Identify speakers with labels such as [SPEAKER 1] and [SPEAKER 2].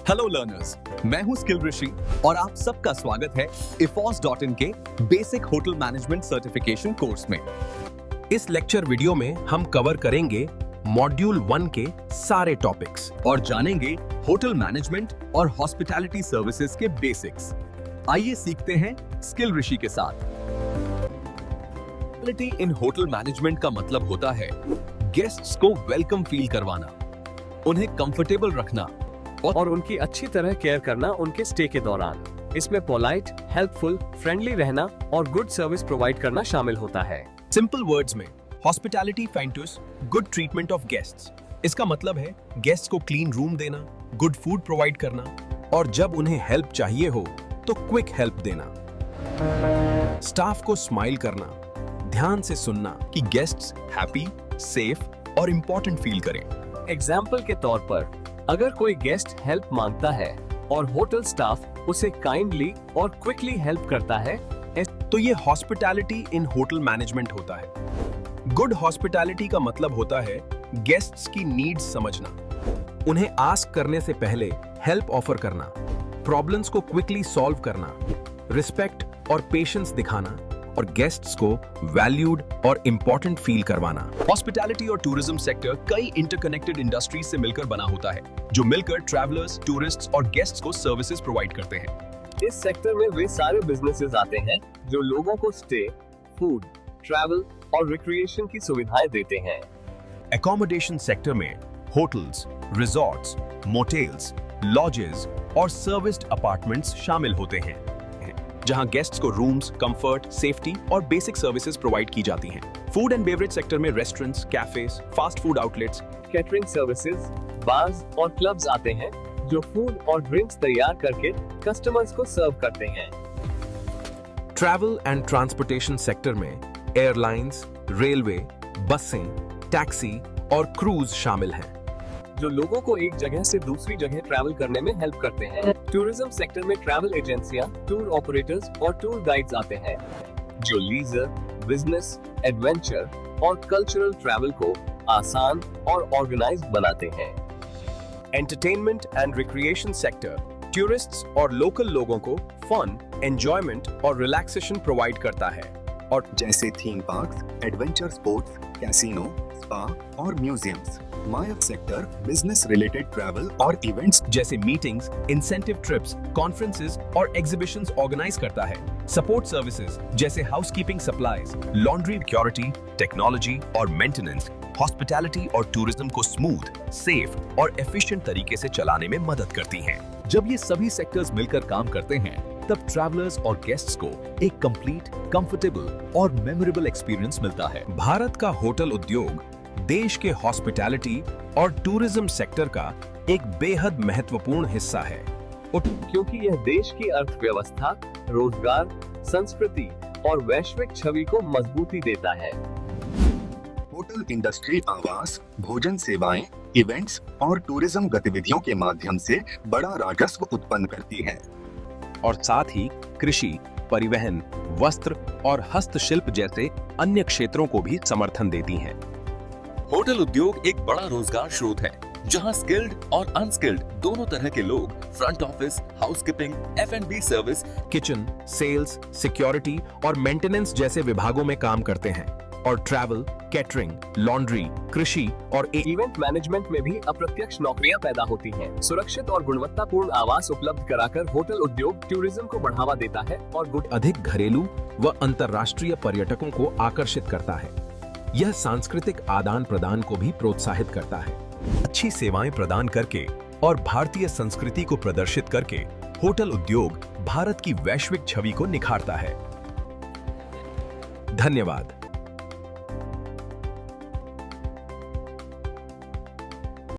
[SPEAKER 1] Hello learners, मैं हूं skill ऋषि और आप सबका स्वागत है ifos.in के basic hotel management certification course में।
[SPEAKER 2] इस लेक्चर वीडियो में हम कवर करेंगे मॉड्यूल 1 के सारे टॉपिक्स
[SPEAKER 1] और जानेंगे होटल मैनेजमेंट और हॉस्पिटैलिटी सर्विसेज के बेसिक्स। आइए सीखते हैं स्किल ऋषि के साथ। हॉस्पिटैलिटी इन होटल मैनेजमेंट का मतलब होता है गेस्ट्स को वेलकम फील करवाना, उन्हें कंफर्टेबल रखना
[SPEAKER 3] और उनकी अच्छी तरह केयर करना उनके स्टे के दौरान। इसमें पोलाइट, हेल्पफुल, फ्रेंडली रहना और गुड सर्विस प्रोवाइड करना शामिल होता है।
[SPEAKER 1] सिंपल वर्ड्स में हॉस्पिटैलिटी फाइंटर्स गुड ट्रीटमेंट ऑफ गेस्ट्स। इसका मतलब है गेस्ट को क्लीन रूम देना, गुड फूड प्रोवाइड करना
[SPEAKER 2] और जब उन्हें हेल्प चाहिए हो तो क्विक हेल्प देना। स्टाफ को स्माइल करना, ध्यान से सुनना कि गेस्ट्स हैप्पी, सेफ और इंपॉर्टेंट फील करें।
[SPEAKER 3] एग्जाम्पल के तौर पर अगर कोई गेस्ट हेल्प मांगता है और होटल स्टाफ उसे काइंडली और क्विकली हेल्प करता है
[SPEAKER 2] तो ये हॉस्पिटैलिटी इन होटल मैनेजमेंट होता है। गुड हॉस्पिटैलिटी का मतलब होता है गेस्ट्स की नीड्स समझना, उन्हें आस्क करने से पहले हेल्प ऑफर करना, प्रॉब्लम्स को क्विकली सॉल्व करना, रिस्पेक्ट और पेशेंस दिखाना और गेस्ट्स को वैल्यूड और इंपॉर्टेंट फील करवाना।
[SPEAKER 1] हॉस्पिटैलिटी और टूरिज्म सेक्टर कई इंटरकनेक्टेड इंडस्ट्रीज से मिलकर बना होता है, जो मिलकर ट्रैवलर्स, टूरिस्ट्स और गेस्ट्स को सर्विसेज प्रोवाइड करते हैं।
[SPEAKER 3] इस सेक्टर में वे सारे बिजनेसेस आते हैं जो लोगों को स्टे, फूड, ट्रैवल और रिक्रिएशन की सुविधाएं देते हैं।
[SPEAKER 2] एकोमोडेशन सेक्टर में होटल्स, रिजॉर्ट्स, मोटेल्स, लॉजेस और सर्विस्ड अपार्टमेंट्स शामिल होते हैं, जहां गेस्ट्स को रूम्स, कंफर्ट, सेफ्टी और बेसिक सर्विसेज प्रोवाइड की जाती हैं। फूड एंड बेवरेज सेक्टर में restaurants, cafes, fast food outlets,
[SPEAKER 3] catering services, bars और क्लब्स आते हैं जो फूड और ड्रिंक्स तैयार करके कस्टमर्स को सर्व करते हैं।
[SPEAKER 2] ट्रैवल एंड ट्रांसपोर्टेशन सेक्टर में एयरलाइंस, रेलवे, बसें, टैक्सी और क्रूज शामिल हैं,
[SPEAKER 3] जो लोगों को एक जगह से दूसरी जगह ट्रैवल करने में हेल्प करते हैं। टूरिज्म सेक्टर में ट्रैवल एजेंसियां, टूर ऑपरेटर्स और टूर गाइड्स आते हैं, जो लीजर, बिजनेस, एडवेंचर और कल्चरल ट्रैवल को आसान और ऑर्गेनाइज्ड बनाते हैं।
[SPEAKER 2] Entertainment and recreation sector tourists और लोकल लोगों को फन, एंजॉयमेंट और रिलैक्सेशन प्रोवाइड करता है, और
[SPEAKER 4] जैसे theme parks, adventure sports, casino, spa और म्यूजियम्स। मायक सेक्टर बिजनेस रिलेटेड ट्रैवल और इवेंट्स
[SPEAKER 2] जैसे मीटिंग्स, इंसेंटिव ट्रिप्स, कॉन्फ्रेंसेस और एग्जीबिशंस ऑर्गेनाइज करता है। सपोर्ट सर्विसेज जैसे housekeeping supplies, laundry, security, technology और मेंटेनेंस हॉस्पिटैलिटी और टूरिज्म को स्मूथ, सेफ और एफिशिएंट तरीके से चलाने में मदद करती हैं।
[SPEAKER 1] जब ये सभी सेक्टर्स मिलकर काम करते हैं, तब ट्रैवलर्स और गेस्ट्स को एक कंप्लीट, कंफर्टेबल और मेमोरेबल एक्सपीरियंस मिलता है।
[SPEAKER 2] भारत का होटल उद्योग देश के हॉस्पिटैलिटी और टूरिज्म सेक्टर का एक बेहद महत्वपूर्ण हिस्सा है,
[SPEAKER 3] क्योंकि यह देश की अर्थव्यवस्था, रोजगार, संस्कृति और वैश्विक छवि को मजबूती देता है।
[SPEAKER 4] होटल इंडस्ट्री आवास, भोजन सेवाएं, इवेंट्स और टूरिज्म गतिविधियों के माध्यम से बड़ा राजस्व उत्पन्न करती है
[SPEAKER 2] और साथ ही कृषि, परिवहन, वस्त्र और हस्तशिल्प जैसे अन्य क्षेत्रों को भी समर्थन देती है।
[SPEAKER 5] होटल उद्योग एक बड़ा रोजगार स्रोत है, जहां स्किल्ड और अनस्किल्ड दोनों तरह के लोग front office, housekeeping, F&B service,
[SPEAKER 2] kitchen, sales, security और मेंटेनेंस जैसे विभागों में काम करते हैं, और ट्रैवल, कैटरिंग, लॉन्ड्री, कृषि और
[SPEAKER 3] इवेंट मैनेजमेंट में भी अप्रत्यक्ष नौकरियां पैदा होती हैं। सुरक्षित और गुणवत्तापूर्ण आवास उपलब्ध कराकर होटल उद्योग टूरिज्म को बढ़ावा देता है और
[SPEAKER 2] अधिक घरेलू व अंतर्राष्ट्रीय पर्यटकों को आकर्षित करता है। यह सांस्कृतिक आदान प्रदान को भी प्रोत्साहित करता है। अच्छी सेवाएं प्रदान करके और भारतीय संस्कृति को प्रदर्शित करके होटल उद्योग भारत की वैश्विक छवि को निखारता है। धन्यवाद।